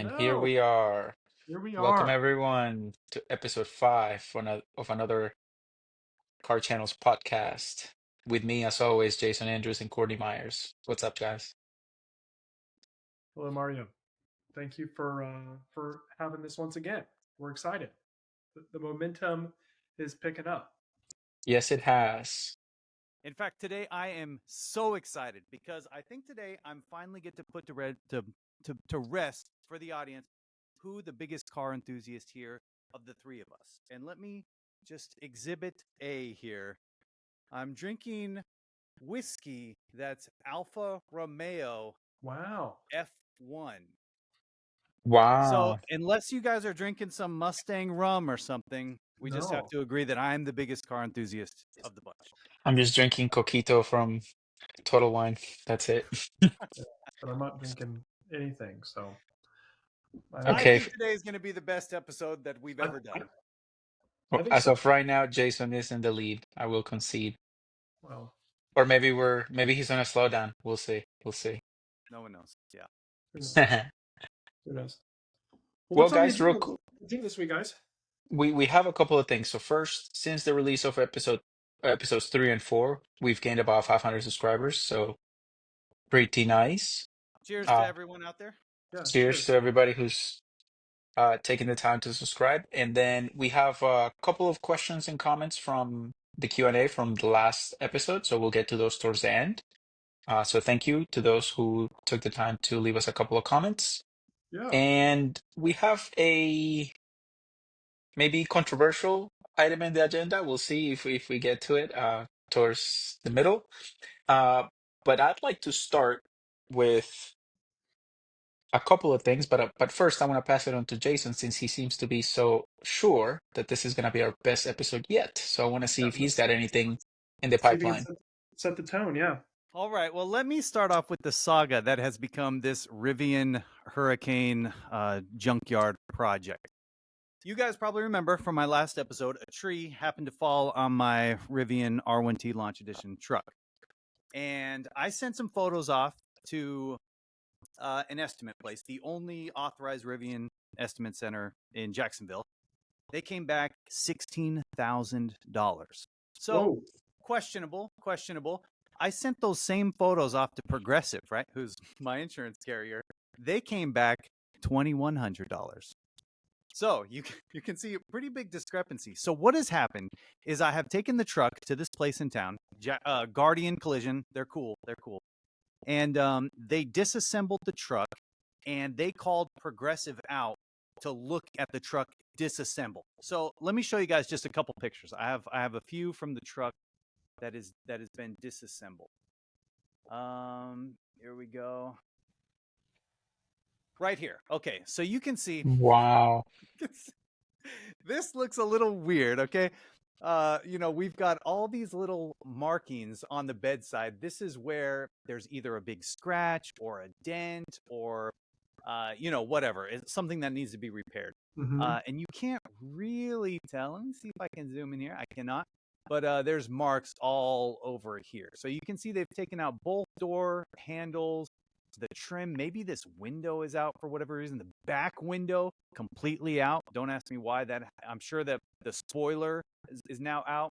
And here Hello, we are. here we Welcome are. everyone to episode 5 of another Car Channels podcast. With me, as always, Jason Andrews and Courtney Myers. What's up, guys? Hello, Mario. Thank you for having this once again. We're excited. The momentum is picking up. Yes, it has. In fact, today I am so excited because I think today I'm finally get to put to rest for the audience who the biggest car enthusiast here of the three of us. And let me just exhibit A here. I'm drinking whiskey that's Alfa Romeo Wow. F1. So, Wow. unless you guys are drinking some Mustang rum or something, we just have No, to agree that I'm the biggest car enthusiast of the bunch. I'm just drinking coquito from Total Wine. That's it. but I'm not drinking anything. So I I, Okay. think today is going to be the best episode that we've I, ever done. I think As so. of right now, Jason is in the lead. I will concede. Well, Or maybe he's on a slowdown. We'll see. We'll see. No one knows. Yeah. who knows? Who knows? Well, Well, what's on the guys, agenda, this week, guys? we have a couple of things. So first, since the release of episodes 3 and 4, we've gained about 500 subscribers. So pretty nice. Cheers to Uh, everyone out there. Yeah. cheers Cheers. to everybody who's taking the time to subscribe. And then we have a couple of questions and comments from the Q&A from the last episode. So we'll get to those towards the end. So thank you to those who took the time to leave us a couple of comments. Yeah. And we have a maybe controversial item in the agenda. We'll see if we get to it towards the middle. Uh, but I'd like to start with a couple of things. But first, I want to pass it on to Jason since he seems to be so sure that this is going to be our best episode yet. So I want to see Yeah. if he's got anything in the See if you can pipeline. set the tone. Yeah. All right. Well, let me start off with the saga that has become this Rivian Hurricane junkyard project. You guys probably remember from my last episode, a tree happened to fall on my Rivian R1T Launch Edition truck. And I sent some photos off to an estimate place, the only authorized Rivian estimate center in Jacksonville. They came back $16,000. So Whoa. questionable. I sent those same photos off to Progressive, right? Who's my insurance carrier. They came back $2,100. So you can see a pretty big discrepancy. So what has happened is I have taken the truck to this place in town, Guardian Collision. They're cool. And they disassembled the truck, and they called Progressive out to look at the truck disassemble. So let me show you guys just a couple pictures. I have a few from the truck that has been disassembled. Here we go. Right here. Okay, so you can see Wow. this looks a little weird, okay? We've got all these little markings on the bedside. This is where there's either a big scratch or a dent or whatever. It's something that needs to be repaired. Mm-hmm. And you can't really tell. Let me see if I can zoom in here. I cannot. But there's marks all over here. So you can see they've taken out both door handles, the trim. Maybe this window is out for whatever reason. The back window completely out. Don't ask me why that. I'm sure that the spoiler is now out.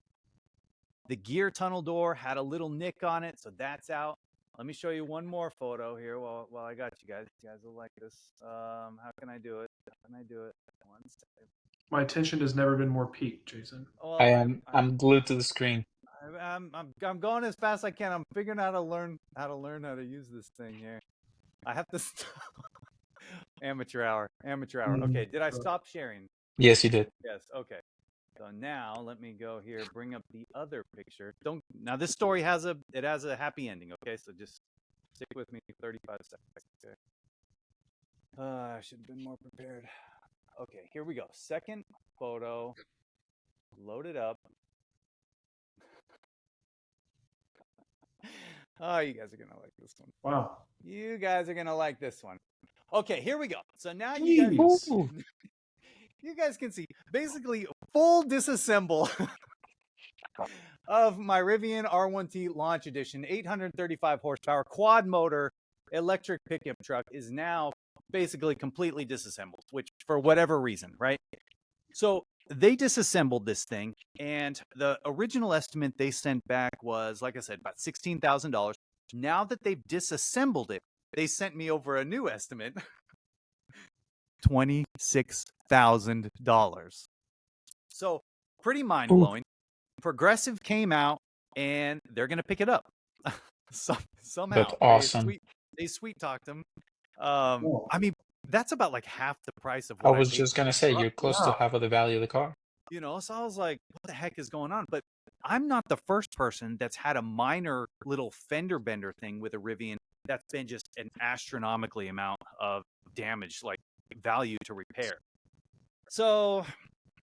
The gear tunnel door had a little nick on it, so that's out. Let me show you one more photo here while I got you guys. You guys will like this. How can I do it? One second. My attention has never been more peaked, Jason. Well, I'm glued to the screen. I'm going as fast as I can. I'm figuring out how to use this thing here. I have to stop. Amateur hour. Okay, did I stop sharing? Yes, you did. Yes. Okay. So now let me go here. Bring up the other picture. Now this story has a happy ending. Okay, so just stick with me 35 seconds. Okay. I should have been more prepared. Okay, here we go. Second photo. Load it up. Oh, you guys are gonna like this one. Wow. You guys are gonna like this one. Okay, here we go. So now Ooh. you guys can see basically full disassemble of my Rivian R1T Launch Edition 835 horsepower quad motor electric pickup truck is now basically completely disassembled, which for whatever reason, right? So they disassembled this thing, and the original estimate they sent back was, like I said, about $16,000. Now that they've disassembled it, they sent me over a new estimate, $26,000. So pretty mind blowing. Progressive came out, and they're gonna pick it up. That's Somehow awesome. they sweet talked them. Cool. I mean, that's about like half the price of I what I was paid just for gonna the say truck. you're close to Yeah. half of the value of the car. So I was like, what the heck is going on? But I'm not the first person that's had a minor little fender bender thing with a Rivian that's been just an astronomically amount of damage, like value to repair. So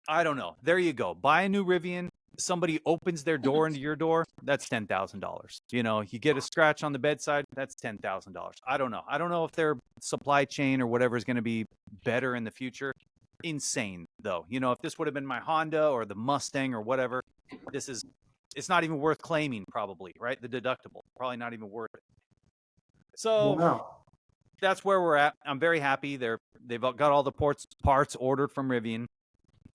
I don't know. There you go. Buy a new Rivian. Somebody opens their door into your door. That's $10,000. You get a scratch on the bedside. That's $10,000. I don't know. I don't know if their supply chain or whatever is going to be better in the future. Insane though. If this would have been my Honda or the Mustang or whatever, it's not even worth claiming probably, right? The deductible, probably not even worth it. So Wow. that's where we're at. I'm very happy. They've got all the parts ordered from Rivian.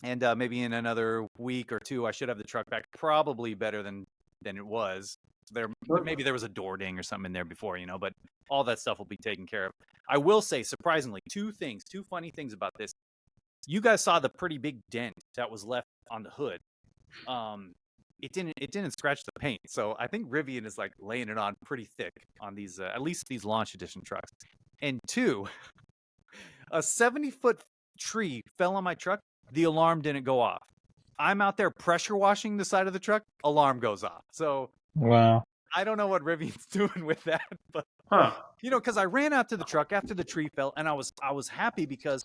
And maybe in another week or two, I should have the truck back, probably better than it was. Maybe there was a door ding or something in there before, but all that stuff will be taken care of. I will say, surprisingly, two funny things about this. You guys saw the pretty big dent that was left on the hood. It didn't scratch the paint, so I think Rivian is like laying it on pretty thick on these, at least these launch edition trucks. And two, a 70-foot tree fell on my truck. The alarm didn't go off. I'm out there pressure washing the side of the truck. Alarm goes off. So Wow. I don't know what Rivian's doing with that, but because I ran out to the truck after the tree fell, and I was happy because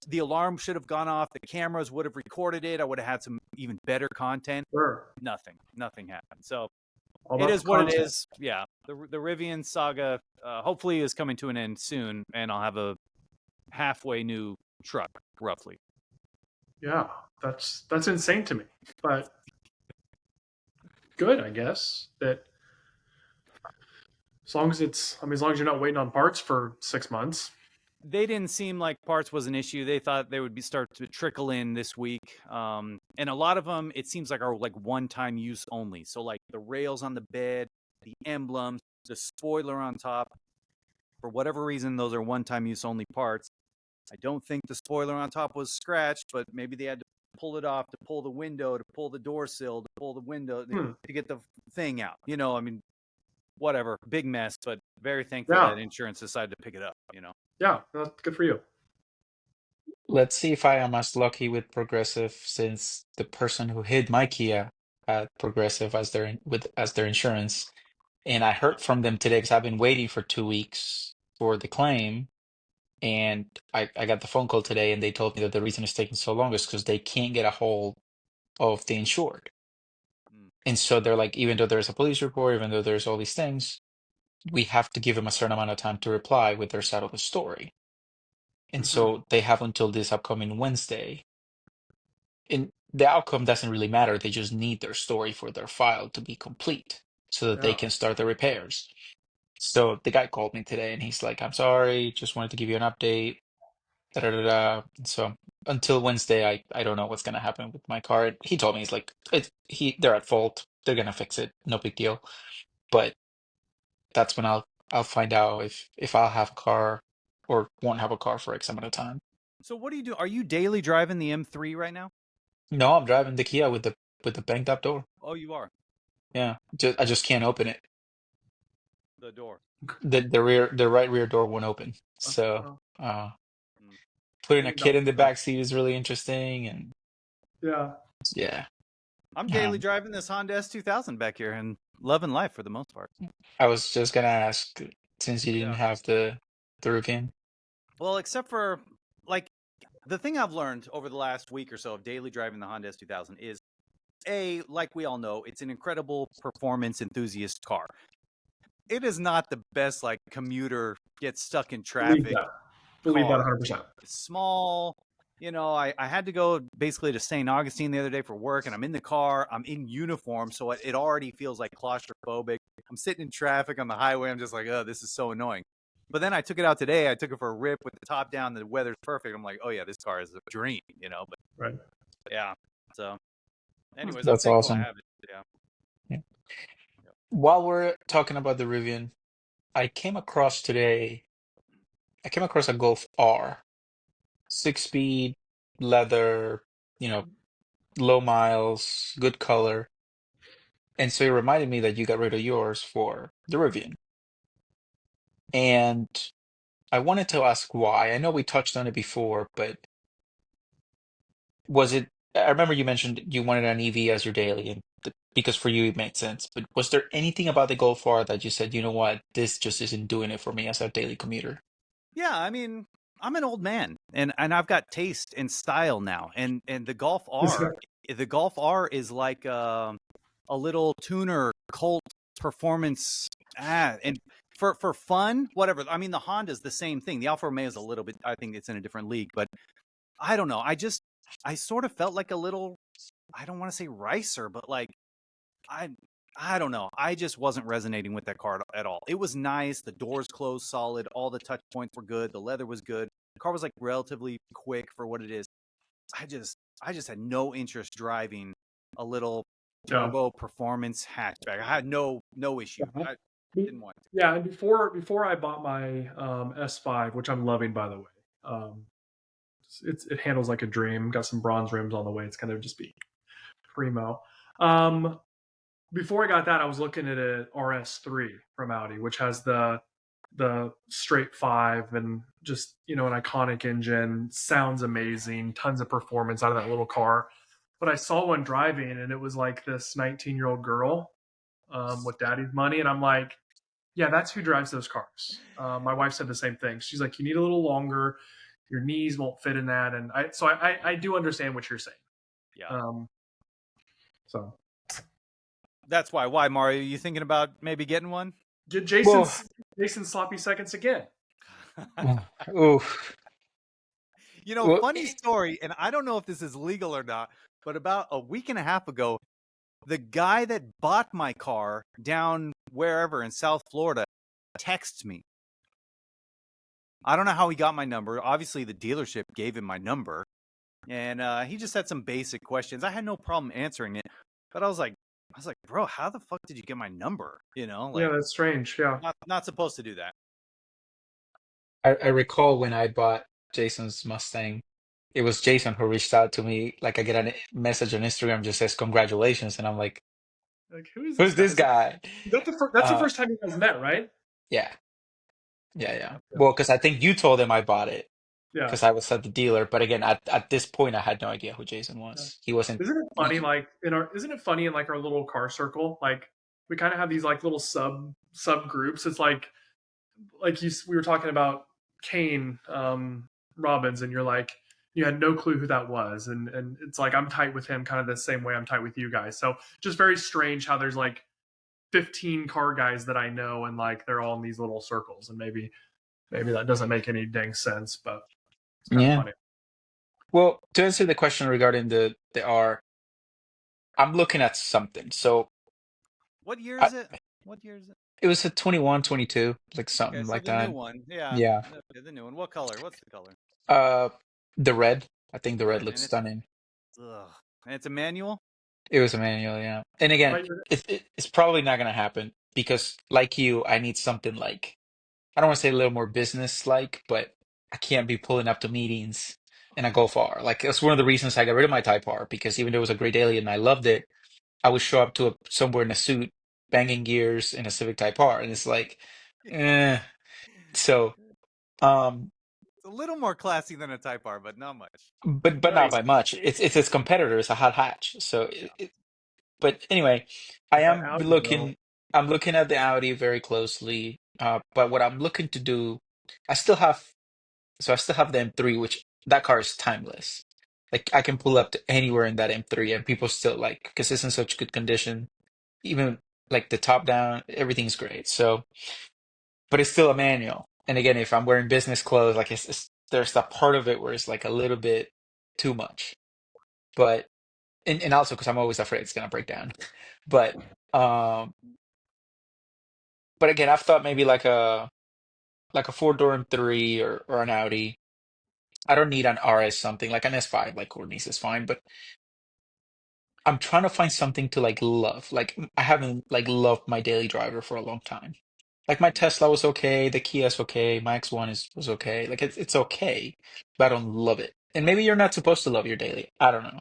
the alarm should have gone off. The cameras would have recorded it. I would have had some even better content. Sure. Nothing happened. So All it about is the what it content. is. Yeah, the Rivian saga hopefully is coming to an end soon, and I'll have a halfway new truck, roughly. Yeah, that's insane to me, but good, I guess. That as long as you're not waiting on parts for 6 months. They didn't seem like parts was an issue. They thought they would start to trickle in this week, and a lot of them it seems like are like one-time use only. So like the rails on the bed, the emblems, the spoiler on top. For whatever reason, those are one-time use only parts. I don't think the spoiler on top was scratched, but maybe they had to pull it off to pull the window, to pull the door sill, to pull the window, to get the thing out. Whatever. Big mess, but very thankful that insurance decided to pick it up, Yeah, that's good for you. Let's see if I am as lucky with Progressive since the person who hit my Kia had Progressive as their insurance. And I heard from them today because I've been waiting for 2 weeks for the claim. And I got the phone call today and they told me that the reason it's taking so long is because they can't get a hold of the insured. And so they're like, even though there's a police report, even though there's all these things, we have to give them a certain amount of time to reply with their side of the story. And so they have until this upcoming Wednesday. And the outcome doesn't really matter. They just need their story for their file to be complete so that they can start the repairs. So the guy called me today and he's like, I'm sorry, just wanted to give you an update. Da, da, da, da. So until Wednesday, I don't know what's gonna happen with my car. He told me he's like, they're at fault. They're gonna fix it. No big deal. But that's when I'll find out if I'll have a car or won't have a car for X amount of time. So what do you do? Are you daily driving the M3 right now? No, I'm driving the Kia with the banged up door. Oh, you are. Yeah, I just can't open it. The door. The right rear door won't open. So putting a kid in the back seat is really interesting, and yeah. I'm daily driving this Honda S2000 back here and loving life for the most part. I was just gonna ask since you didn't have the Rivian. Well, except for like the thing I've learned over the last week or so of daily driving the Honda S2000 is like we all know, it's an incredible performance enthusiast car. It is not the best like commuter get stuck in traffic. Believe that 100%. It's small. I had to go basically to St. Augustine the other day for work, and I'm in the car. I'm in uniform, so it already feels like claustrophobic. I'm sitting in traffic on the highway. I'm just like, oh, this is so annoying. But then I took it out today. I took it for a rip with the top down. The weather's perfect. I'm like, oh yeah, this car is a dream, you know. But Right. yeah. So, anyways, I'm That's thankful I awesome. have it. Yeah. Yeah. While we're talking about the Rivian, I came across today, I came across a Golf R, 6 speed, leather, you know, low miles, good color. And so it reminded me that you got rid of yours for the Rivian. And I wanted to ask why. I know we touched on it before, but was it, I remember you mentioned you wanted an EV as your daily, and because for you it made sense. But was there anything about the Golf R that you said, you know what, this just isn't doing it for me as a daily commuter? Yeah, I mean, I'm an old man, and I've got taste and style now, and the Golf R is like a little tuner cult performance. And for fun, whatever. I mean, the Honda's the same thing. The Alfa Romeo is a little bit. I think it's in a different league, but I don't know. I sort of felt like a little. I don't want to say ricer, but like I I don't know. I just wasn't resonating with that car at all. It was nice. The doors closed solid. All the touch points were good. The leather was good. The car was like relatively quick for what it is. I just had no interest driving a little Yeah. turbo performance hatchback. I had no issue. I didn't want to. Yeah, and before I bought my S5, which I'm loving by the way, um, it handles like a dream. Got some bronze rims on the way. It's kind of just be primo. Um, Before I got that, I was looking at a RS3 from Audi, which has the straight five and just an iconic engine, sounds amazing, tons of performance out of that little car. But I saw one driving, and it was like this 19-year-old girl with daddy's money, and I'm like, yeah, that's who drives those cars. My wife said the same thing. She's like, you need a little longer. Your knees won't fit in that, and I do understand what you're saying. Yeah. Um, so That's why Mario, you thinking about maybe getting one? Well, Jason's sloppy seconds again. oof. You know, Well, funny story, and I don't know if this is legal or not, but about a week and a half ago, the guy that bought my car down wherever in South Florida texts me. I don't know how he got my number. Obviously, the dealership gave him my number, and he just had some basic questions. I had no problem answering it, but I was like, bro, how the fuck did you get my number? You know, Yeah, like that's strange. Yeah. not supposed to do that. I recall when I bought Jason's Mustang, it was Jason who reached out to me. Like I get a message on Instagram just says congratulations, and I'm like, Like, who is this who's guy? this guy? That's the Uh, first time you guys met, right? yeah, yeah. Okay. Well, because I think you told him I bought it Yeah. because I was at the dealer. But again, at this point, I had no idea who Jason Yeah. was. He wasn't. Isn't it funny? Like isn't it funny in like our little car circle? Like we kind of have these like little sub groups. It's like we were talking about Kane Robbins, and you're like you had no clue who that was, and it's like I'm tight with him, kind of the same way I'm tight with you guys. So just very strange how there's like 15 car guys that I know, and like they're all in these little circles, and maybe that doesn't make any dang sense, but it's kind of Yeah. funny. Well, to answer the question regarding the R, I'm looking at something. So What year I, is it? What year is it? it was a 21, 22, like Okay, something so like the new that. one. Yeah. Yeah. Okay, the new one. What color? What's the color? Uh, the red. I think the red Red. looks And it's stunning. ugh. And it's a manual? It was a manual, yeah. And again, Right? it's probably not gonna happen because, like you, I need something like I don't want to say a little more business-like, but I can't be pulling up to meetings in a Golf R. Like that's one of the reasons I got rid of my Type R because even though it was a great alien and I loved it, I would show up to somewhere in a suit, banging gears in a Civic Type R, and it's like, eh. So, um, It's a little more classy than a Type R, but not much. but not Nice. by much. It's its competitor. It's a hot hatch. So but anyway, I It's that am Audi, bro. looking. I'm looking at the Audi very closely. But what I'm looking to do, I still have. So I still have the M3, which that car is timeless. Like I can pull up to anywhere in that M3, and people still like because it's in such good condition. Even like the top down, everything's great. So, but it's still a manual. And again, if I'm wearing business clothes, like there's that part of it where it's like a little bit too much. But and also because I'm always afraid it's gonna break down. But um, but again, I've thought maybe like a like a four-door M3 or an Audi. I don't need an RS something like an S5, like Courtney's is fine, but I'm trying to find something to like love. Like I haven't like loved my daily driver for a long time. Like my Tesla was okay, the Kia's okay, my X1 was okay. Like it's okay, but I don't love it. And maybe you're not supposed to love your daily. I don't know.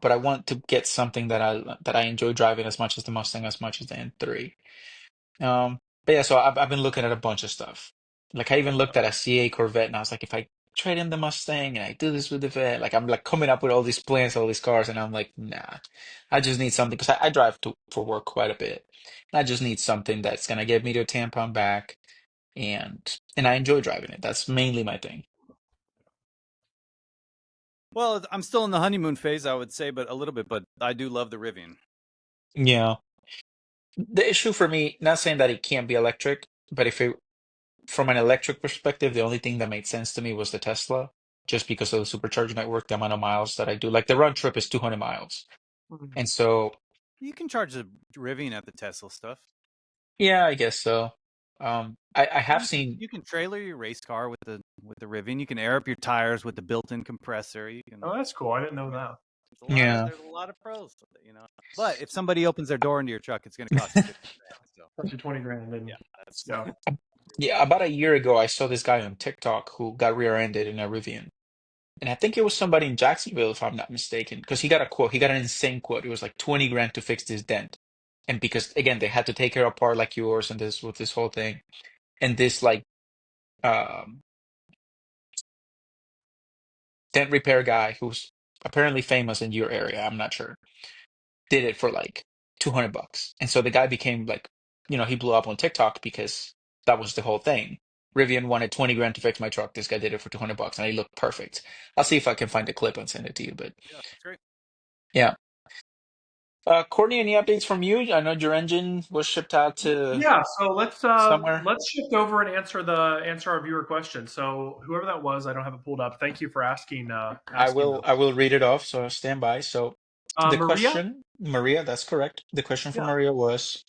But I want to get something that I enjoy driving as much as the Mustang, as much as the N3. But yeah, so I've been looking at a bunch of stuff. Like I even looked at a CA Corvette, and I was like, if I trade in the Mustang and I do this with the Vet, like I'm like coming up with all these plans, all these cars, and I'm like, nah, I just need something because I drive for work quite a bit. And I just need something that's gonna get me to Tampa and back, and I enjoy driving it. That's mainly my thing. Well, I'm still in the honeymoon phase, I would say, but a little bit. But I do love the Rivian. Yeah. The issue for me, not saying that it can't be electric, but if it from an electric perspective, the only thing that made sense to me was the Tesla, just because of the supercharger network, the amount of miles that I do. Like the round trip is 200 miles. Mhm. And so, You can charge the Rivian at the Tesla stuff. yeah, I guess so. I have You can seen, you can trailer your race car with the Rivian. You can air up your tires with the built-in compressor. You can. Oh, that's cool. I didn't know Yeah, that. yeah, there's a lot of pros to it, you know. But if somebody opens their door into your truck, it's going to cost you 50 grand. So Cost you 20 grand, and yeah, that's yeah. yeah, about a year ago, I saw this guy on TikTok who got rear-ended in a Rivian. And I think it was somebody in Jacksonville, if I'm not mistaken, because he got a quote. He got an insane quote. It was like 20 grand to fix this dent. And because again, they had to take it apart like yours and this with this whole thing. And this like um dent repair guy who's apparently famous in your area, I'm not sure, did it for like 200 bucks. And so the guy became like, he blew up on TikTok because that was the whole thing. Rivian wanted 20 grand to fix my truck. This guy did it for 200 bucks and he looked perfect. I'll see if I can find a clip and send it to you. But yeah, that's great. yeah. Courtney, any updates from you? I know your engine was shipped out to Yeah, so somewhere. let's shift over and answer our viewer question. So whoever that was, I don't have it pulled up. Thank you for asking I asking will them. I will read it off, so stand by. So the Maria? question, Maria, that's correct. The question for Yeah. Maria was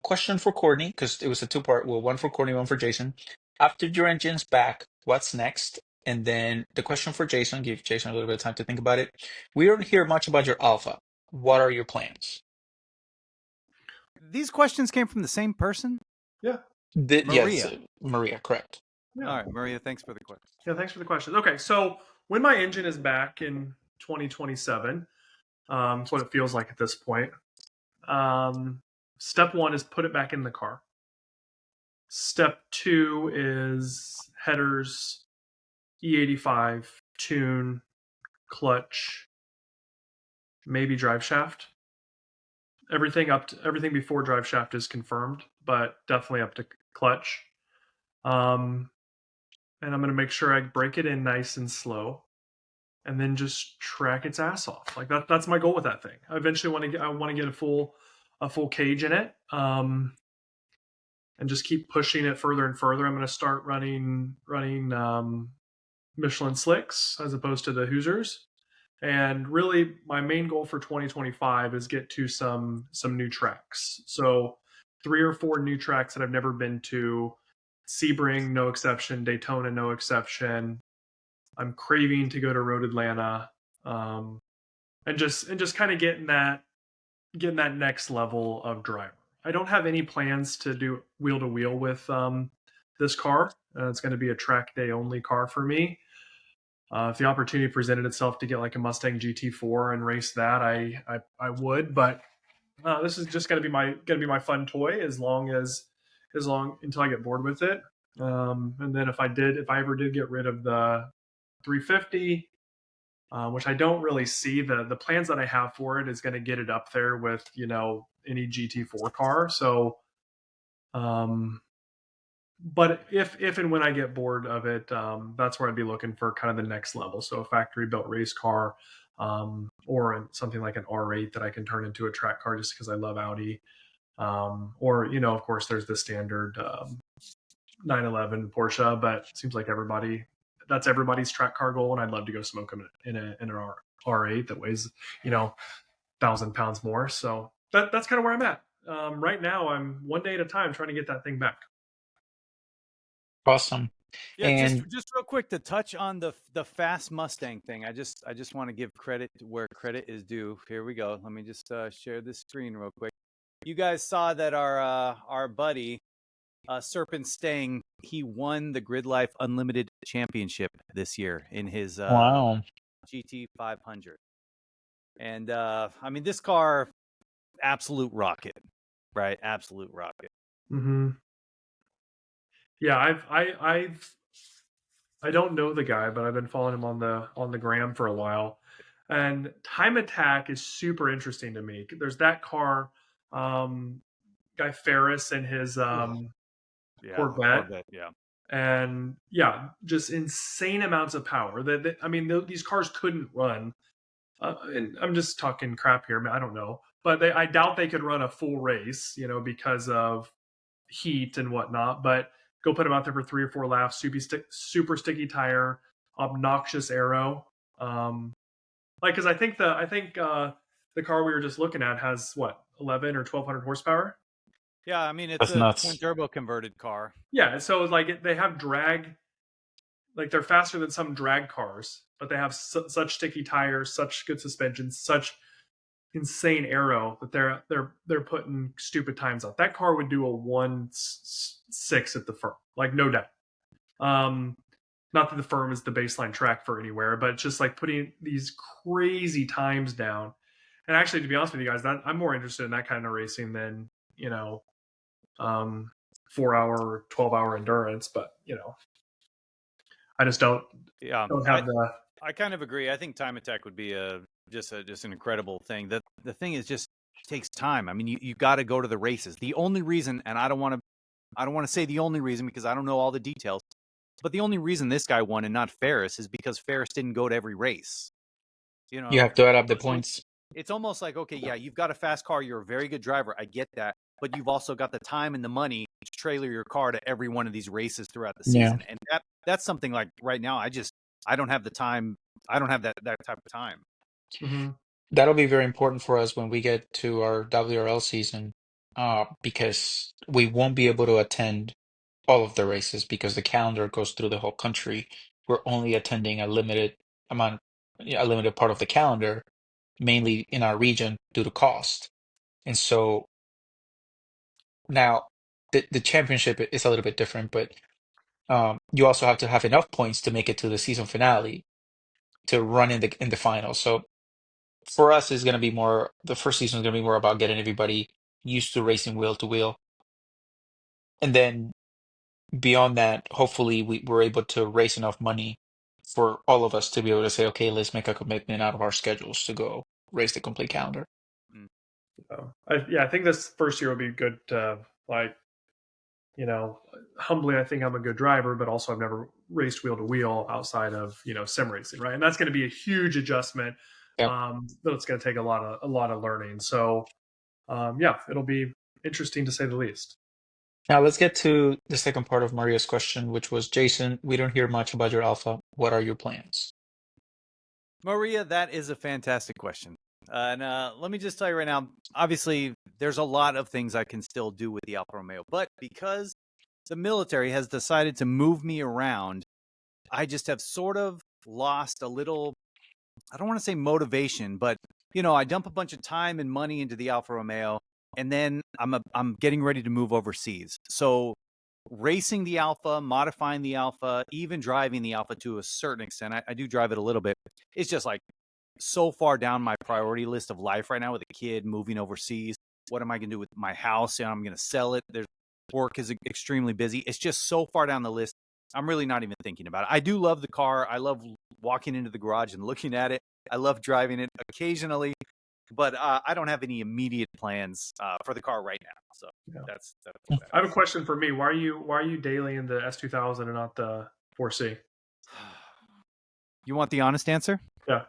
question for Courtney, because it was a two-part, well, one for Courtney, one for Jason. After your engine's back, what's next? And then the question for Jason, give Jason a little bit of time to think about it. We don't hear much about your Alpha. What are your plans? These questions came from the same person, Yeah. Yes, Maria. Maria, correct. Yeah. All right, Maria, thanks for the question. Yeah, thanks for the question. Okay, so when my engine is back in 2027, that's what it feels like at this point. Um, step one is put it back in the car. Step two is headers, E85, tune, clutch, maybe drive shaft. Everything before drive shaft is confirmed, but definitely up to clutch. Um, and I'm going to make sure I break it in nice and slow, and then just track its ass off. Like that's my goal with that thing. I eventually want to get a full cage in it, and just keep pushing it further and further. I'm going to start running Michelin slicks as opposed to the Hoosers. And really, my main goal for 2025 is get to some new tracks. So 3 or 4 new tracks that I've never been to. Sebring, no exception. Daytona, no exception. I'm craving to go to Road Atlanta, and just kind of getting that next level of driver. I don't have any plans to do wheel to wheel with this car. It's going to be a track day only car for me. If the opportunity presented itself to get like a Mustang GT4 and race that, I would. But this is just gonna be my fun toy as long until I get bored with it. And then if I ever did get rid of the 350, which I don't really see the plans that I have for it is going to get it up there with any GT4 car. So, um, but if and when I get bored of it, that's where I'd be looking for kind of the next level. So a factory built race car, or something like an R8 that I can turn into a track car just because I love Audi. Or of course, there's the standard 911 Porsche, but it seems like that's everybody's track car goal, and I'd love to go smoke them in an R8 that weighs 1,000 pounds more. So that's kind of where I'm at right now. I'm one day at a time trying to get that thing back. Awesome. Yeah, And just real quick to touch on the fast Mustang thing. I just want to give credit where credit is due. Here we go. Let me just share this screen real quick. You guys saw that our buddy Serpent Stang, he won the Grid Life Unlimited Championship this year in his wow. GT 500. And I mean, this car, absolute rocket, right? Absolute rocket. Mm-hmm. Yeah, I don't know the guy, but I've been following him on the gram for a while. And Time Attack is super interesting to me. There's that car, Guy Ferris and his Yeah, Corvette, yeah. and yeah, just insane amounts of power. I mean, these cars couldn't run. And I'm just talking crap here. I don't know, but I doubt they could run a full race, because of heat and whatnot. But go put them out there for 3 or 4 laps. Super sticky tire, obnoxious aero. Because the car we were just looking at has what 11 or 1200 horsepower. Yeah, I mean, it's That's a twin nuts. turbo converted car. Yeah, so like they have drag, like they're faster than some drag cars, but they have such sticky tires, such good suspension, such insane aero that they're putting stupid times out. That car would do a 1.6 at the firm, like no doubt. Not that the firm is the baseline track for anywhere, but just like putting these crazy times down. And actually, to be honest with you guys, I'm more interested in that kind of racing than 4 hour, 12-hour endurance. But I just don't Yeah, have the. I kind of agree. I think Time Attack would be just an incredible thing. The thing is just takes time. I mean, you got to go to the races. The only reason, and I don't want to say the only reason because I don't know all the details, but the only reason this guy won and not Ferris is because Ferris didn't go to every race. You have to add up the So points. it's almost like, okay, yeah, you've got a fast car, you're a very good driver, I get that, but you've also got the time and the money to trailer your car to every one of these races throughout the Yeah. season, and that's something like right now, I don't have the time, I don't have that type of time. Mhm. That'll be very important for us when we get to our WRL season, because we won't be able to attend all of the races because the calendar goes through the whole country. We're only attending a limited amount, yeah, a limited part of the calendar, mainly in our region due to cost. And so now the championship is a little bit different, but you also have to have enough points to make it to the season finale to run in the final. So for us, it's going to be more, the first season is going to be more about getting everybody used to racing wheel to wheel. And then beyond that, hopefully we're able to raise enough money for all of us to be able to say, okay, let's make a commitment out of our schedules to go race the complete calendar. So, I think this first year will be good. Like, humbly, I think I'm a good driver, but also I've never raced wheel to wheel outside of sim racing, right? And that's going to be a huge adjustment. Yep. But it's going to take a lot of learning. So, yeah, it'll be interesting to say the least. Now let's get to the second part of Maria's question, which was, Jason, we don't hear much about your Alpha. What are your plans? Maria, that is a fantastic question. And let me just tell you right now, obviously, there's a lot of things I can still do with the Alfa Romeo, but because the military has decided to move me around, I just have sort of lost a little, I don't want to say motivation, but I dump a bunch of time and money into the Alfa Romeo, and then I'm getting ready to move overseas. So racing the Alpha, modifying the Alpha, even driving the Alpha to a certain extent, I do drive it a little bit. It's just like so far down my priority list of life right now with a kid moving overseas. What am I going to do with my house? I'm going to sell it. There's work is extremely busy. It's just so far down the list. I'm really not even thinking about it. I do love the car. I love walking into the garage and looking at it. I love driving it occasionally, but I don't have any immediate plans for the car right now. So Yeah. that's I have a question for me. Why are you dailying the S2000 and not the 4C? You want the honest answer? Yeah.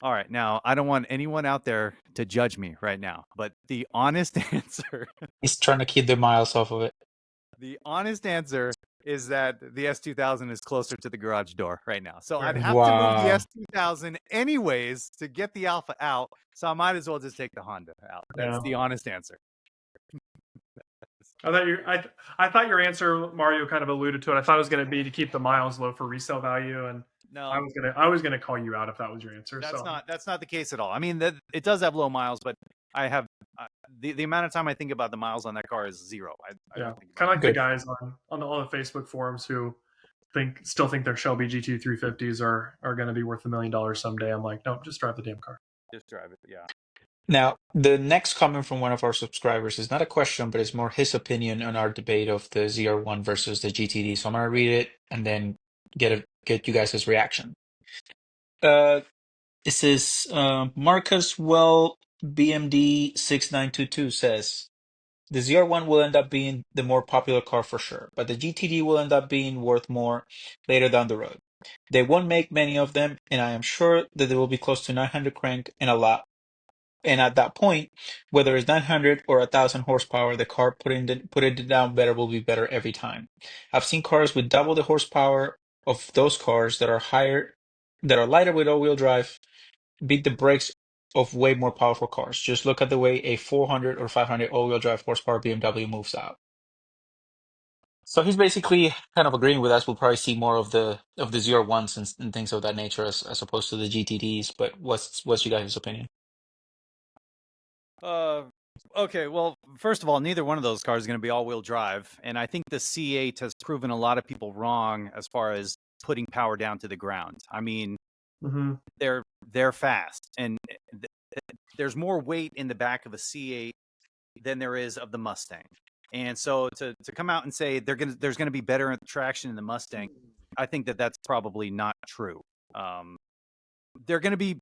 All right. Now, I don't want anyone out there to judge me right now, but the honest answer, He's trying to keep the miles off of it. the honest answer is that the S2000 is closer to the garage door right now. So I'd Right. have to move the Wow. S2000 anyways to get the Alpha out. So I might as well just take the Honda out. That's Yeah. the honest answer. I thought your answer, Mario, kind of alluded to it. I thought it was going to be to keep the miles low for resale value, and No, I was gonna call you out if that was your answer. that's So not the case at all. I mean, it does have low miles, but I have the amount of time I think about the miles on that car is zero. I yeah, don't think about kind of it. like the Good. guys on the Facebook forums who still think their Shelby GT 350s are going to be worth $1 million someday. I'm like, no, just drive the damn car. Just drive it. Yeah. Now, the next comment from one of our subscribers is not a question, but it's more his opinion on our debate of the ZR1 versus the GTD. So I'm gonna read it and then get you guys' reaction. Uh, it says Marcus Well BMD 6922 says the ZR1 will end up being the more popular car for sure, but the GTD will end up being worth more later down the road. They won't make many of them, and I am sure that they will be close to 900 crank and a lot. And at that point, whether it's 900 or 1,000 horsepower, the car putting it down better will be better every time. I've seen cars with double the horsepower of those cars that are higher, that are lighter with all-wheel drive, beat the brakes of way more powerful cars. Just look at the way a 400 or 500 all-wheel drive horsepower BMW moves out. So he's basically kind of agreeing with us. We'll probably see more of the ZR1s and things of that nature as opposed to the GTDs. But what's you guys' opinion? Uh, okay. Well, first of all, neither one of those cars is going to be all-wheel drive, and I think the C8 has proven a lot of people wrong as far as putting power down to the ground. I mean, Mm-hmm. they're fast, and there's more weight in the back of a C8 than there is of the Mustang. And so to come out and say there's gonna be better traction in the Mustang, I think that's probably not true. Um, they're gonna be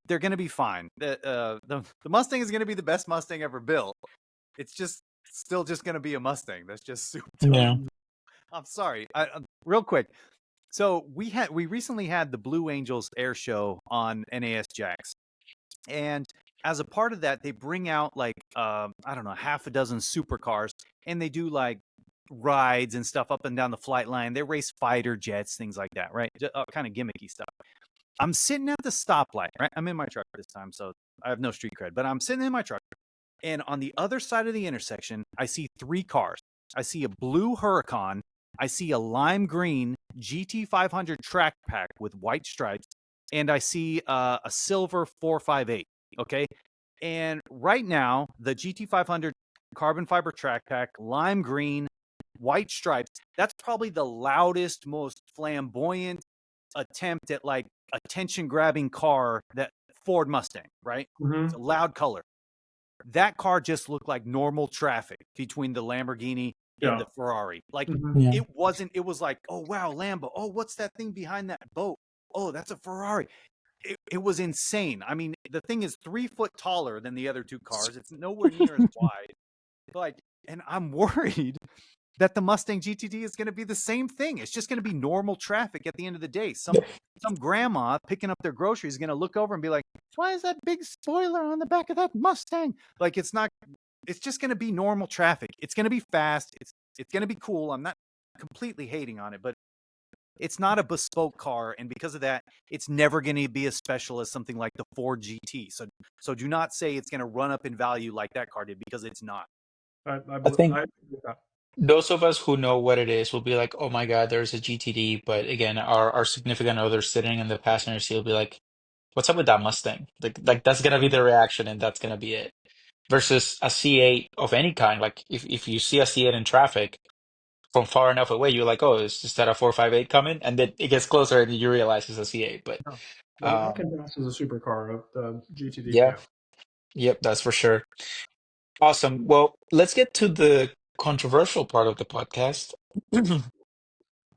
fine. The Mustang is gonna be the best Mustang ever built. It's just still just gonna be a Mustang. That's just souped up. Yeah. I'm sorry. Real quick. So we recently had the Blue Angels Air Show on NAS Jax, and as a part of that, they bring out like I don't know, half a dozen supercars, and they do like rides and stuff up and down the flight line. They race fighter jets, things like that, right? Kind of gimmicky stuff. I'm sitting at the stoplight, right? I'm in my truck this time, so I have no street cred, but I'm sitting in my truck, and on the other side of the intersection, I see three cars. I see a blue Huracan, I see a lime green GT500 track pack with white stripes, and I see a silver 458. Okay. And right now, the GT500 carbon fiber track pack, lime green, white stripes, that's probably the loudest, most flamboyant attempt at like attention grabbing car that Ford Mustang, right? It's a Mm-hmm. loud color. That car just looked like normal traffic between the Lamborghini and Yeah. the Ferrari. Like Mm-hmm. Yeah. it was like, oh wow, Lambo. Oh, what's that thing behind that boat? Oh, that's a Ferrari. It was insane. I mean, the thing is 3 foot taller than the other two cars. It's nowhere near as wide. Like, and I'm worried that the Mustang GTD is going to be the same thing. It's just going to be normal traffic at the end of the day. Some grandma picking up their groceries is going to look over and be like, "Why is that big spoiler on the back of that Mustang?" Like, it's not. It's just going to be normal traffic. It's going to be fast. It's going to be cool. I'm not completely hating on it, but it's not a bespoke car, and because of that, it's never going to be as special as something like the Ford GT. So do not say it's going to run up in value like that car did, because it's not. I think I agree with that. those of us who know what it is will be like, "Oh my God, there's a GTD." But again, our significant other sitting in the passenger seat will be like, "What's up with that Mustang?" Like that's gonna be the reaction, and that's gonna be it. Versus a C8 of any kind. Like if you see a C8 in traffic from far enough away, you're like, "Oh, is that a 458 coming?" And then it gets closer, and you realize it's a C8. But Yeah. That um, can pass as a supercar. The GTD yeah, can. yep, that's for sure. Awesome. Well, let's get to the controversial part of the podcast.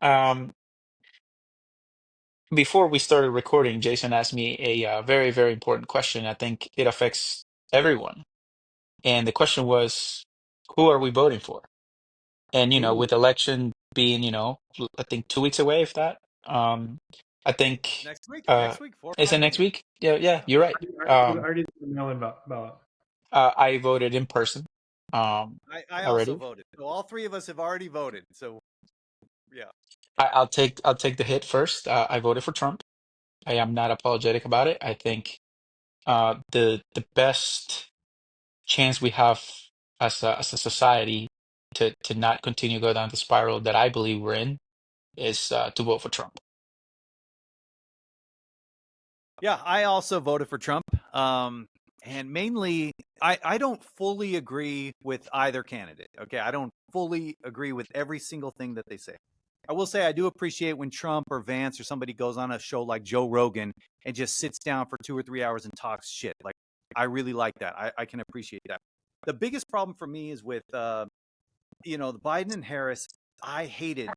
Um, Before we started recording, Jason asked me a very, very important question. I think it affects everyone. And the question was, who are we voting for? And, Ooh. with election being, I think 2 weeks away, if that, I think, Next week, uh, next week, 4 or is it 5 next days. week? Yeah, yeah, Yeah. you're right. I already did the mail-in ballot. I voted in person, I also already. voted. So all three of us have already voted. So yeah. I'll take the hit first. I voted for Trump. I am not apologetic about it. I think the best chance we have as a society to not continue go down the spiral that I believe we're in is to vote for Trump. Yeah, I also voted for Trump. And mainly, I don't fully agree with either candidate. Okay, I don't fully agree with every single thing that they say. I will say I do appreciate when Trump or Vance or somebody goes on a show like Joe Rogan and just sits down for 2 or 3 hours and talks shit. Like, I really like that. I can appreciate that. The biggest problem for me is with the Biden and Harris. I hated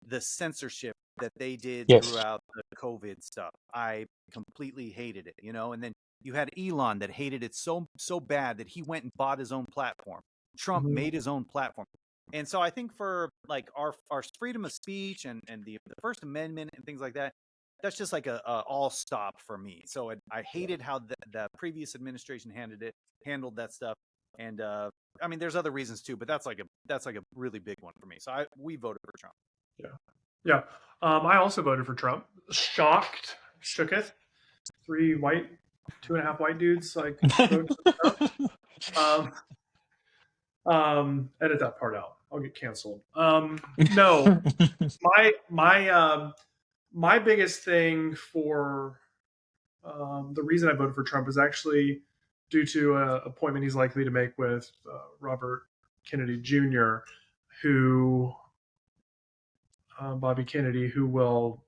the censorship that they did Yes. throughout the COVID stuff. I completely hated it, and then you had Elon that hated it so bad that he went and bought his own platform. Trump Mhm. made his own platform. And so I think for like our freedom of speech and the First Amendment and things like that, that's just like a all stop for me. So I hated how the previous administration handled that stuff. And I mean, there's other reasons too, but that's like a really big one for me. So we voted for Trump. Yeah. Yeah. I also voted for Trump. Shooketh. 3 white, 2.5 white dudes like voted for Trump. Um, edit that part out. I'll get canceled. No, my biggest thing for the reason I voted for Trump is actually due to an appointment he's likely to make with Robert Kennedy Jr., who Bobby Kennedy, who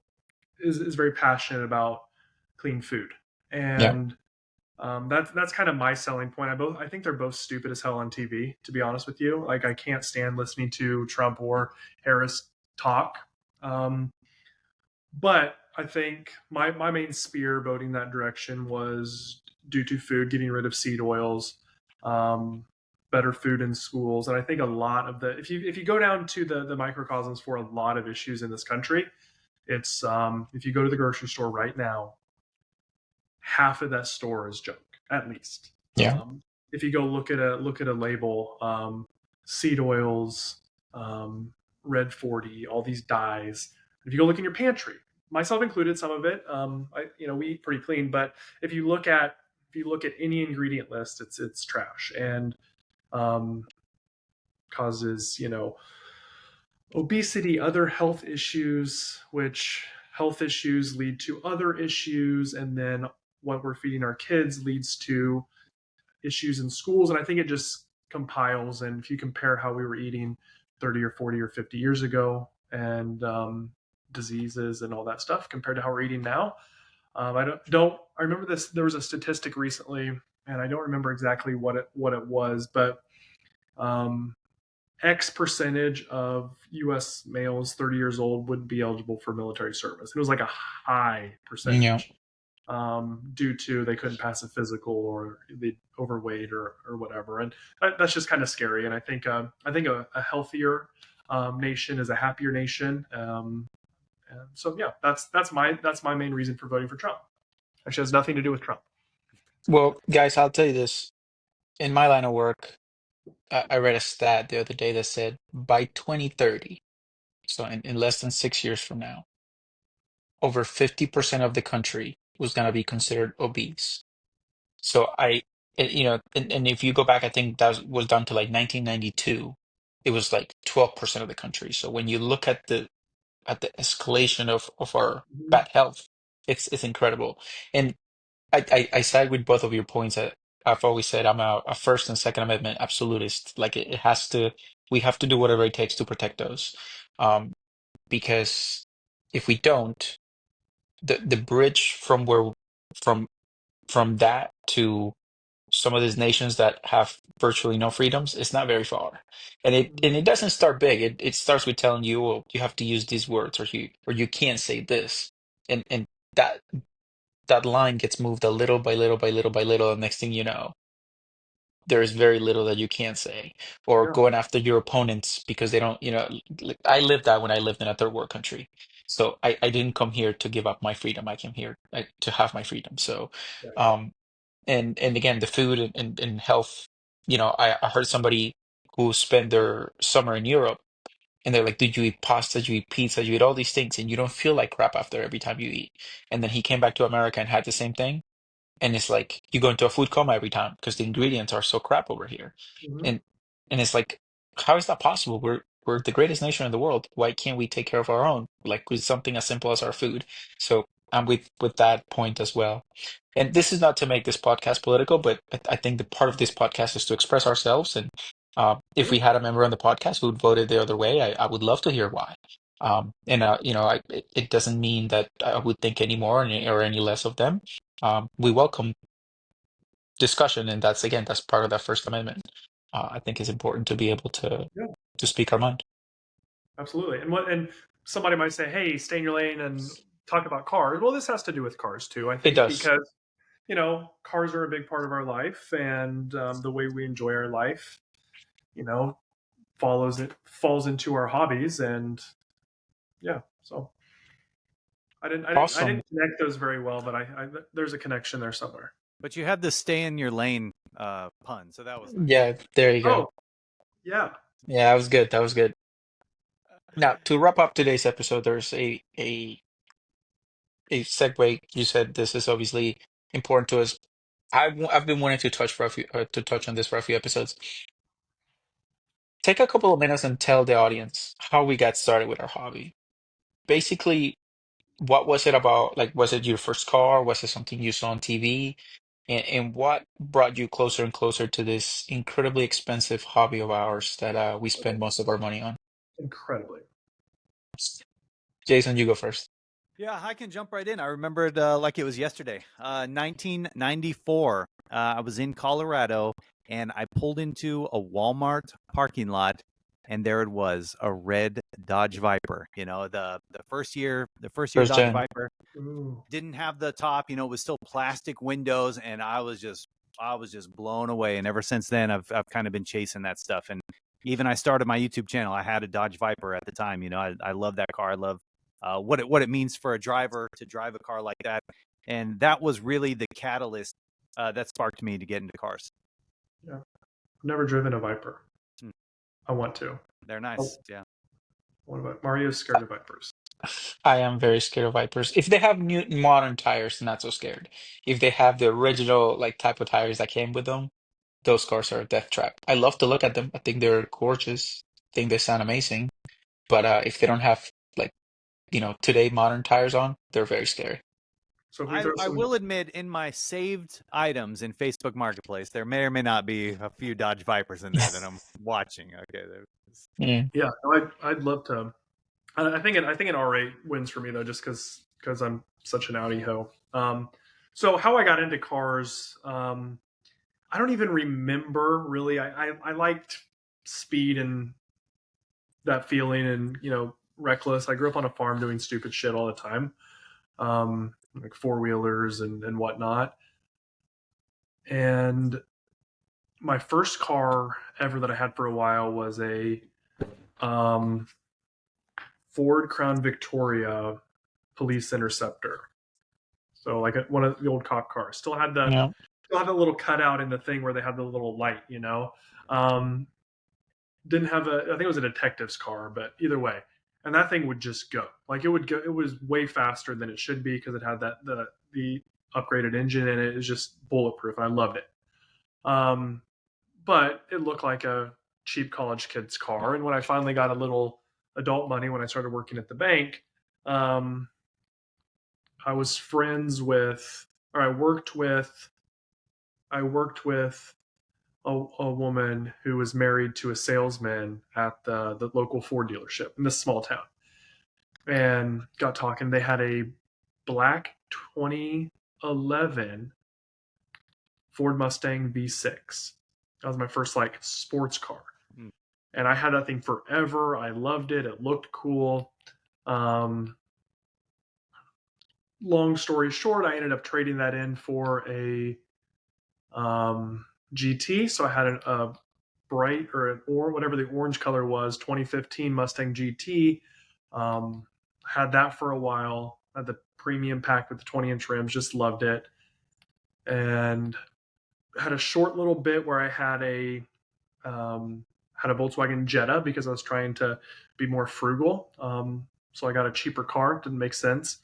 is very passionate about clean food, Yeah. and that's kind of my selling point. I think they're both stupid as hell on TV. To be honest with you, like I can't stand listening to Trump or Harris talk. Um, but I think my main spear voting that direction was due to food, getting rid of seed oils, um, better food in schools, and I think a lot of the if you go down to the microcosms for a lot of issues in this country, it's if you go to the grocery store right now, half of that store is junk, at least. Yeah. If you go look at a label, seed oils, red 40, all these dyes. If you go look in your pantry, myself included, some of it, we eat pretty clean, but if you look at any ingredient list, it's trash and um, causes obesity, other health issues, which health issues lead to other issues, and then what we're feeding our kids leads to issues in schools. And I think it just compiles. And if you compare how we were eating 30 or 40 or 50 years ago and diseases and all that stuff compared to how we're eating now, I remember this. There was a statistic recently, and I don't remember exactly what it was, but um, X percentage of U.S. males 30 years old would be eligible for military service. It was like a high Yeah. percentage due to they couldn't pass a physical or they overweight or whatever. And that's just kind of scary. And I think a healthier nation is a happier nation. And so yeah, that's my main reason for voting for Trump. Actually, has nothing to do with Trump. Well, guys, I'll tell you this. In my line of work, I read a stat the other day that said by 2030, so in less than 6 years from now, over 50% of the country was going to be considered obese. So and if you go back, I think that was down to like 1992. It was like 12% of the country. So when you look at the escalation of our Mhm. bad health, it's incredible. And I side with both of your points. I've always said I'm a First and Second Amendment absolutist. Like it has to, we have to do whatever it takes to protect those. Because if we don't, the bridge from from that to some of these nations that have virtually no freedoms is not very far. And it doesn't start big. It starts with telling you, well, you have to use these words or you can't say this. And that that line gets moved a little by little by little by little, and next thing you know, there is very little that you can say, or Yeah. going after your opponents because they don't, I lived that when I lived in a third world country. So I didn't come here to give up my freedom. I came here to have my freedom. So, Yeah. um, and again, the food and health, I heard somebody who spent their summer in Europe and they're like, did you eat pasta? Did you eat pizza? Did you eat all these things? And you don't feel like crap after every time you eat. And then he came back to America and had the same thing. And it's like you go into a food coma every time because the ingredients are so crap over here. Mhm. And and it's like how is that possible? We're the greatest nation in the world. Why can't we take care of our own? Like with something as simple as our food. So I'm with that point as well. And this is not to make this podcast political, but I think the part of this podcast is to express ourselves. And if Yeah. we had a member on the podcast who voted the other way, I would love to hear why. And you know, it doesn't mean that I would think any more or any less of them. We welcome discussion, and that's again, that's part of that First Amendment. I think it's important to be able Yeah, to speak our mind. absolutely. And somebody might say, "Hey, stay in your lane and talk about cars." Well, this has to do with cars too, I It think, does. because cars are a big part of our life, and the way we enjoy our life, you know, falls into our hobbies, and yeah. So I Awesome. didn't connect those very well, but there's a connection there somewhere. But you had the stay in your lane pun, so that was nice. Yeah, there you go. Oh, yeah. Yeah, that was good. That was good. Now, to wrap up today's episode, there's a segue. You said this is obviously important to us. I've been wanting to to touch on this for a few episodes. Take a couple of minutes and tell the audience how we got started with our hobby. Basically, what was it about? Like, was it your first car? Was it something you saw on TV? And what brought you closer and closer to this incredibly expensive hobby of ours that we spend most of our money on? Incredibly. Jason, you go first. Yeah, I can jump right in. I remember it like it was yesterday. 1994. I was in Colorado and I pulled into a Walmart parking lot, and there it was, a red Dodge Viper. You know, the first year First Dodge gen. Viper Ooh. didn't have the top. You know, it was still plastic windows, and I was just blown away. And ever since then, I've kind of been chasing that stuff. And even I started my YouTube channel. I had a Dodge Viper at the time. You know, I love that car. I love what it means for a driver to drive a car like that, and that was really the catalyst that sparked me to get into cars. Yeah. I've never driven a Viper. Hmm. I want to. They're Oh, nice. Yeah. what about Mario's scared of Vipers? I am very scared of Vipers. If they have new modern tires, not so scared. If they have the original like type of tires that came with them, those cars are a death trap. I love to look at them. I think they're gorgeous. I think they sound amazing. But if they don't have like, today modern tires on, they're very scary. So if we throw I some, will admit, in my saved items in Facebook Marketplace, there may or may not be a few Dodge Vipers in there that I'm watching. Okay, Mm. yeah, no, I'd love to. I think an R8 wins for me though, just because I'm such an Audi ho. So how I got into cars, I don't even remember really. I liked speed and that feeling, and reckless. I grew up on a farm doing stupid shit all the time, like four wheelers and whatnot. And my first car ever that I had for a while was a um, Ford Crown Victoria Police Interceptor. So like one of the old cop cars. Yeah. Still had that little cutout in the thing where they had the little light. Um, didn't have I think it was a detective's car, but either way. And that thing would just go. Like it would go, it was way faster than it should be because it had the upgraded engine in it. It was just bulletproof, and I loved it. Um, but it looked like a cheap college kid's car. And when I finally got a little adult money, when I started working at the bank, um, I was friends with, or I worked with a woman who was married to a salesman at the local Ford dealership in this small town, and got talking. They had a black 2011 Ford Mustang V6. That was my first like sports car, Hmm. and I had that thing forever. I loved it. It looked cool. Um, Long story short, I ended up trading that in for a GT. So I had a bright or an or whatever the orange color was, 2015 Mustang GT. Had that for a while. Had the premium pack with the 20-inch rims. Just loved it, and had a short little bit where I had a Volkswagen Jetta because I was trying to be more frugal. So I got a cheaper car. Didn't make sense.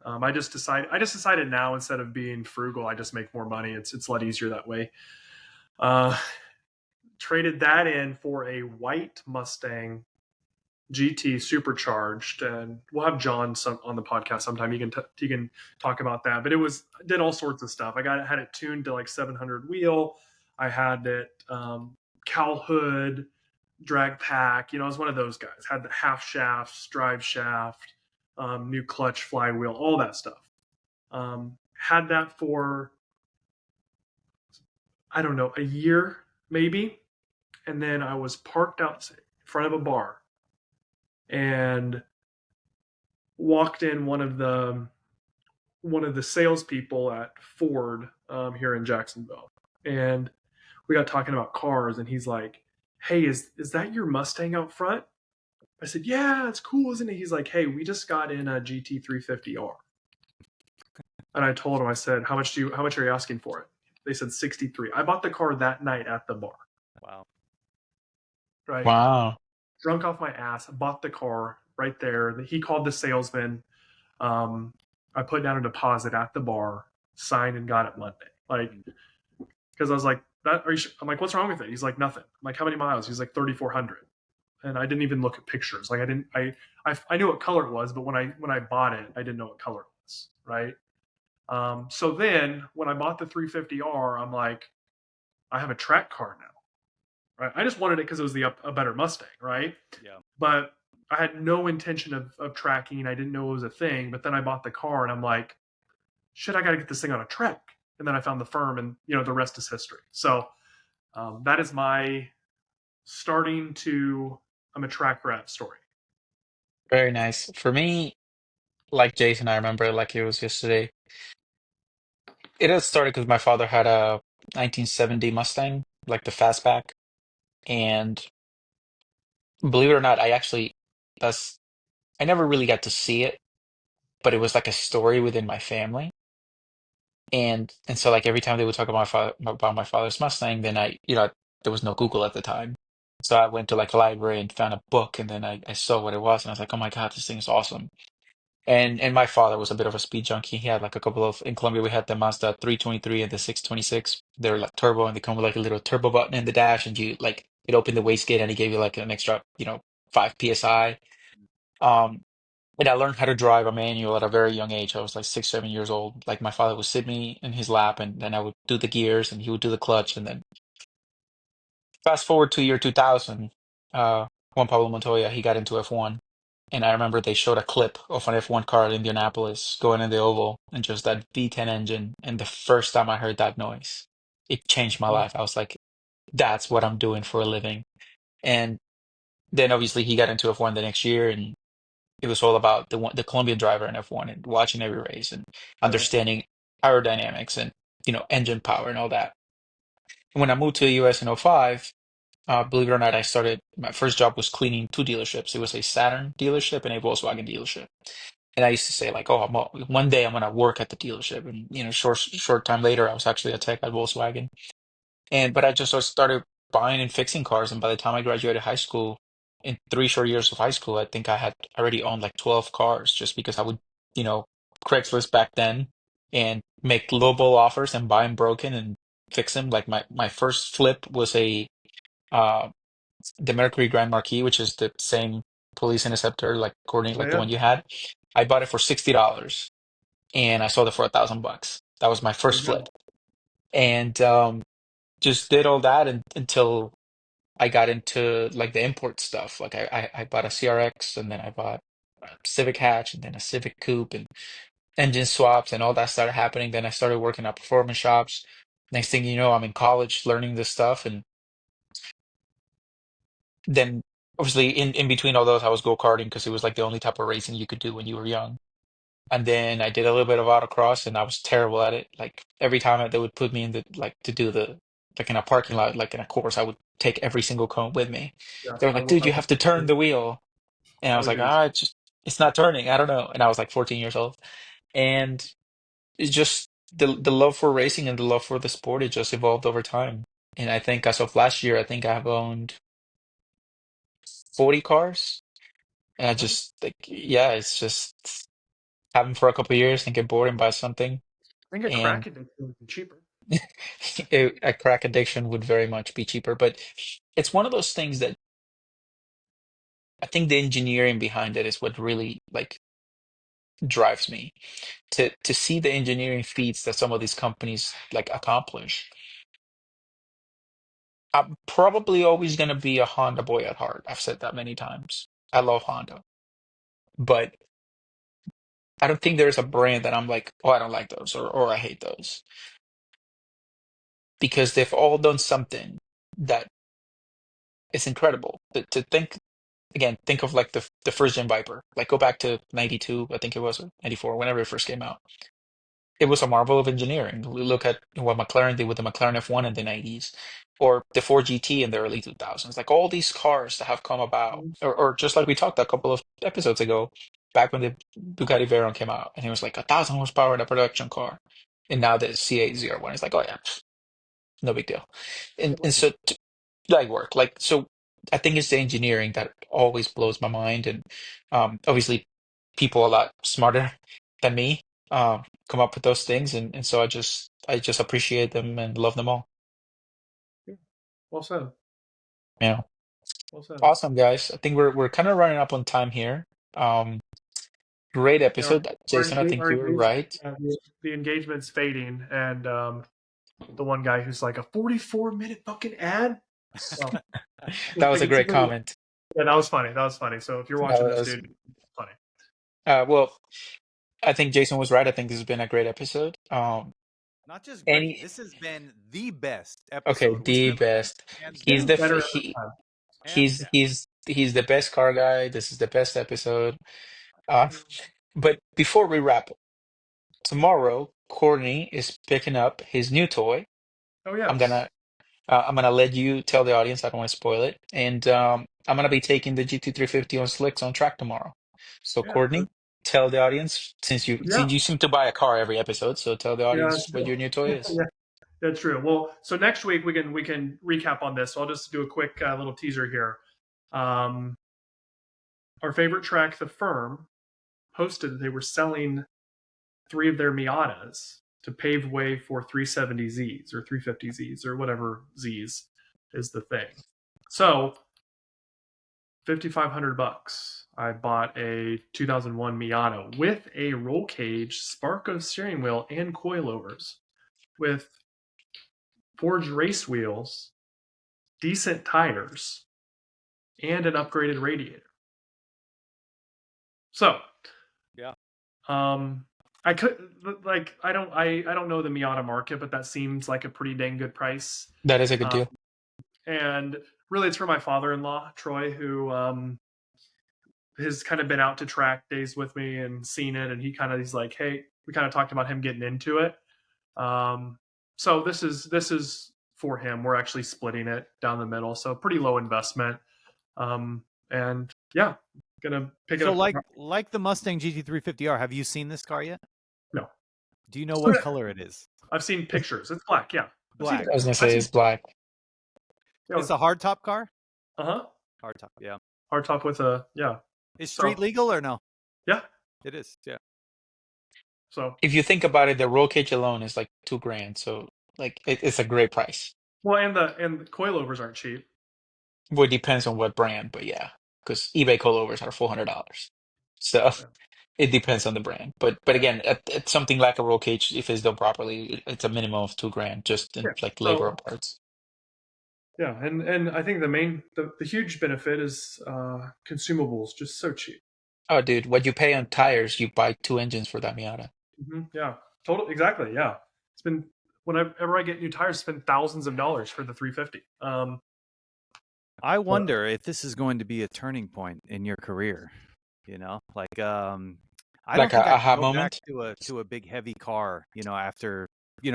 I just decided now, instead of being frugal, I just make more money. It's a lot easier that way. Uh, traded that in for a white Mustang GT supercharged, and we'll have John on the podcast sometime. He can talk about that. But did all sorts of stuff. Had it tuned to like 700 wheel. I had it cowl hood, drag pack. I was one of those guys. Had the half shafts, drive shaft, new clutch, flywheel, all that stuff. Had that for, I don't know, a year maybe, and then I was parked out in front of a bar and walked in one of the salespeople at Ford here in Jacksonville, and we got talking about cars, and he's like, "Hey, is that your Mustang out front?" I said, "Yeah, it's cool, isn't it?" He's like, "Hey, we just got in a GT350R," and I told him, I said, "How much are you asking for it?" They said 63. I bought the car that night at the bar. Wow. Right, Wow. drunk off my ass, bought the car right there. He called the salesman. I put down a deposit at the bar, signed, and got it Monday. Like, because I was like, I'm like, "What's wrong with it?" He's like, "Nothing." I'm like, "How many miles?" He's like, 3,400. And I didn't even look at pictures. Like, I knew what color it was, but when I bought it, I didn't know what color it was. Right. So then when I bought the 350R, I'm like, I have a track car now. Right. I just wanted it because it was a better Mustang. Right. Yeah. But I had no intention of tracking. I didn't know it was a thing. But then I bought the car, and I'm like, shit, I got to get this thing on a track. And then I found the firm, and the rest is history. So that is my starting to I'm a track rat story. Very nice. For me, like Jason, I remember it like it was yesterday. It had started because my father had a 1970 Mustang, like the fastback. And believe it or not, that's, I never really got to see it, but it was like a story within my family. And so like every time they would talk about my father's Mustang, then there was no Google at the time. So I went to like a library and found a book, and then I saw what it was, and I was like, oh my God, this thing is awesome. And my father was a bit of a speed junkie. He had like a couple of in Colombia we had the Mazda 323 and the 626. They're like turbo, and they come with like a little turbo button in the dash, and it opened the wastegate, and he gave you like an extra, 5 PSI. Um and I learned how to drive a manual at a very young age. I was like 6, 7 years old. Like my father would sit me in his lap, and then I would do the gears, and he would do the clutch. And then fast forward to year 2000, Juan Pablo Montoya, he got into F1. And I remember they showed a clip of an F1 car at Indianapolis going in the oval, and just that V10 engine. And the first time I heard that noise, it changed my life. I was like, that's what I'm doing for a living. And then obviously he got into F1 the next year, and it was all about the Colombian driver in F1 and watching every race and Yeah. understanding aerodynamics and engine power and all that. And when I moved to the US in '05, believe it or not, my first job was cleaning two dealerships. It was a Saturn dealership and a Volkswagen dealership. And I used to say like, oh, one day I'm gonna work at the dealership. And short time later, I was actually a tech at Volkswagen. But I just sort of started buying and fixing cars. And by the time I graduated high school, in 3 short years of high school, I think I had already owned like 12 cars, just because I would, you know, Craigslist back then and make lowball offers and buy them broken and fix them. Like my first flip was uh the Mercury Grand Marquis, which is the same police interceptor, like coordinate like the Yeah. one you had. I bought it for $60 and I sold it for $1,000. That was my There first you go. flip. And just did all that until I got into like the import stuff. Like I bought a CRX, and then I bought a Civic hatch, and then a Civic coupe, and engine swaps, and all that started happening. Then I started working at performance shops. Next thing you know, I'm in college learning this stuff. And then obviously in between all those, I was go-karting because it was like the only type of racing you could do when you were young. And then I did a little bit of autocross, and I was terrible at it. Like every time they would put me in the like to do the like in a parking lot, like in a course, I would take every single cone with me. Yeah. They were like, "Dude, you have to turn the wheel," and I I was would like, do this. "Ah, it's not turning. I don't know." And I was like 14 years old, and it's just the love for racing and the love for the sport. It just evolved over time. And I think as of last year, I think I have owned 40 cars, and I Nice. just like, yeah, it's just have them for a couple of years and get bored and buy something. I think a And Kraken is cheaper. A crack addiction would very much be cheaper, but it's one of those things that I think the engineering behind it is what really like drives me to see the engineering feats that some of these companies like accomplish. I'm probably always going to be a Honda boy at heart. I've said that many times. I love Honda, but I don't think there's a brand that I'm like, oh, I don't like those or I hate those because they've all done something that is incredible. To think again, think of like the first gen Viper. Like go back to 92, I think it was, or 94, whenever it first came out. It was a marvel of engineering. We look at what McLaren did with the McLaren F1 in the 90s, or the 4GT in the early 2000s. Like all these cars that have come about, or just like we talked a couple of episodes ago, back when the Bugatti Veyron came out, and it was like 1,000 horsepower in a production car, and now the C801 is like, oh yeah, no big deal. And so like work like so I think it's the engineering that always blows my mind, and obviously people a lot smarter than me come up with those things, and so I just appreciate them and love them all. Yeah. Well said. Yeah, Well said. awesome guys. I think we're kind of running up on time here. um Great Yeah, our, episode, Jason. I think our you were right. the engagement's fading, and the one guy who's like a 44-minute fucking ad. Well, That was a it's a great good one. comment. Yeah, that was funny. That was funny. So if you're That watching this, was dude, funny. well, I think Jason was right. I think this has been a great episode. Not just great. Any This has been the best Okay, episode we the have done, best. hands He's down. the Better every he time. Hands he's down. he's the best car guy. This is the best episode. Uh, but before we wrap, tomorrow Courtney is picking up his new toy. Oh I'm yes. gonna I'm gonna let you tell the audience. I don't want to spoil it. And I'm gonna be taking the GT350 on slicks on track tomorrow. So Yeah. Courtney, tell the audience Yeah. since you seem to buy a car every episode. So tell the Yeah. audience That's what true. your new toy is. Yeah. That's true. Well, so next week we can recap on this. So I'll just do a quick little teaser here. Um, our favorite track, The Firm, posted that they were selling 3 of their Miatas to pave way for 370Zs or 350Zs or whatever Zs is the thing. So $5,500. I bought a 2001 Miata with a roll cage, Sparco steering wheel, and coilovers, with forged race wheels, decent tires, and an upgraded radiator. So, Yeah. I could like I don't know the Miata market, but that seems like a pretty dang good price. That is a good Um, deal. and really, it's for my father-in-law, Troy, who has kind of been out to track days with me and seen it, and he's like, hey, we kind of talked about him getting into it. So this is for him. We're actually splitting it down the middle, so pretty low investment. And yeah, gonna pick it So up. like the Mustang GT350R, have you seen this car yet? No, Do you know what color it is? I've seen pictures. It's black. Yeah, Black. I was gonna I've say seen. it's black. Yeah, It's a hardtop car? uh-huh. Hardtop, yeah. Hard top with a yeah. Is So street legal or no? yeah. It is, yeah. So If you think about it, the roll cage alone is like 2 grand. So like it's a great price. well, and the coilovers aren't cheap. Well, it depends on what brand, but yeah, because eBay coilovers are $400. So Yeah, it depends on the brand. But yeah. again, at something like a roll cage, if it's done properly, it's a minimum of 2 grand just in Yeah. like labor So and parts. yeah, and I think the huge benefit is consumables just so cheap. Oh, dude, what you pay on tires, you buy 2 engines for that Miata. Yeah, total exactly. Yeah, it's been whenever I get new tires, it's been thousands of dollars for the 350. I But wonder if this is going to be a turning point in your career. Like I don't Like think a I could aha go back moment. to a big heavy car, after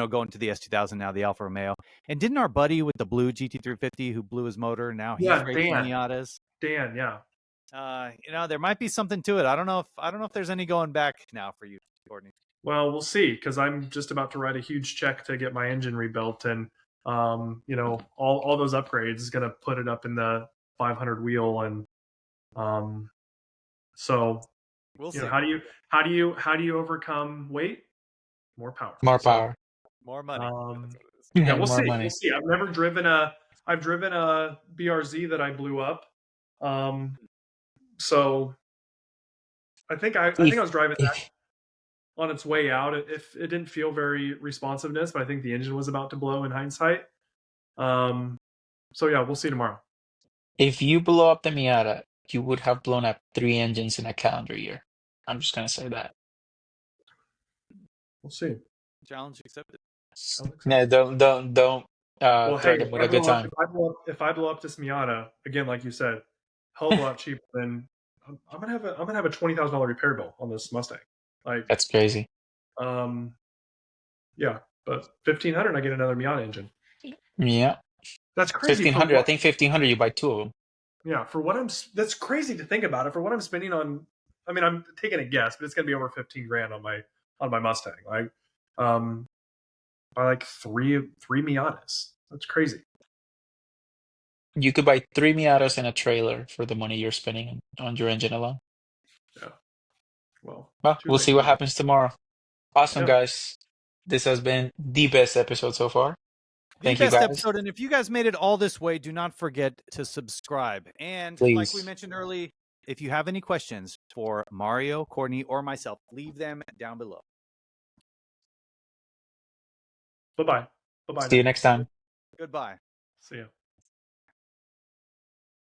going to the S2000, now the Alfa Romeo. And didn't our buddy with the blue GT350 who blew his motor, now he's yeah, racing Miatas? Dan, yeah. There might be something to it. I don't know if there's any going back now for you, Courtney. Well, we'll see, because I'm just about to write a huge check to get my engine rebuilt, and all those upgrades is going to put it up in the 500 wheel, and so We'll see. how do you overcome weight? More power. More So power. More money. Um, That's what it is. yeah, we'll More see. We'll money. see. I've driven a BRZ that I blew up. So I think I If was driving that if on its way out. It didn't feel very responsiveness, but I think the engine was about to blow in hindsight. So yeah, we'll see tomorrow. if you blow up the Miata, you would have blown up 3 engines in a calendar year. I'm just gonna say that. We'll see. Challenge accepted. No, don't Well, hey, threaten with a good time. if I blow up this Miata again, like you said, hell of a lot cheaper than I'm gonna have a $20,000 repair bill on this Mustang. Like, That's crazy. yeah, but 1,500, I get another Miata engine. Yeah, That's crazy fifteen for hundred. I what? think 1,500. You buy two of them. Yeah, for what that's crazy to think about it. For what I'm spending on, I mean, I'm taking a guess, but it's gonna be over 15 grand on my Mustang. Like, by like three Miatas. That's crazy. You could buy 3 Miatas and a trailer for the money you're spending on your engine alone. Yeah. Well, Well, too we'll late see what now. happens tomorrow. Awesome, Yeah. guys. This has been the best episode so far. The Thank you, best guys. episode. And if you guys made it all this way, do not forget to subscribe. And like we Please. mentioned early, if you have any questions for Mario, Courtney, or myself, leave them down below. Bye bye. Bye bye See now. you next time. Goodbye. See ya.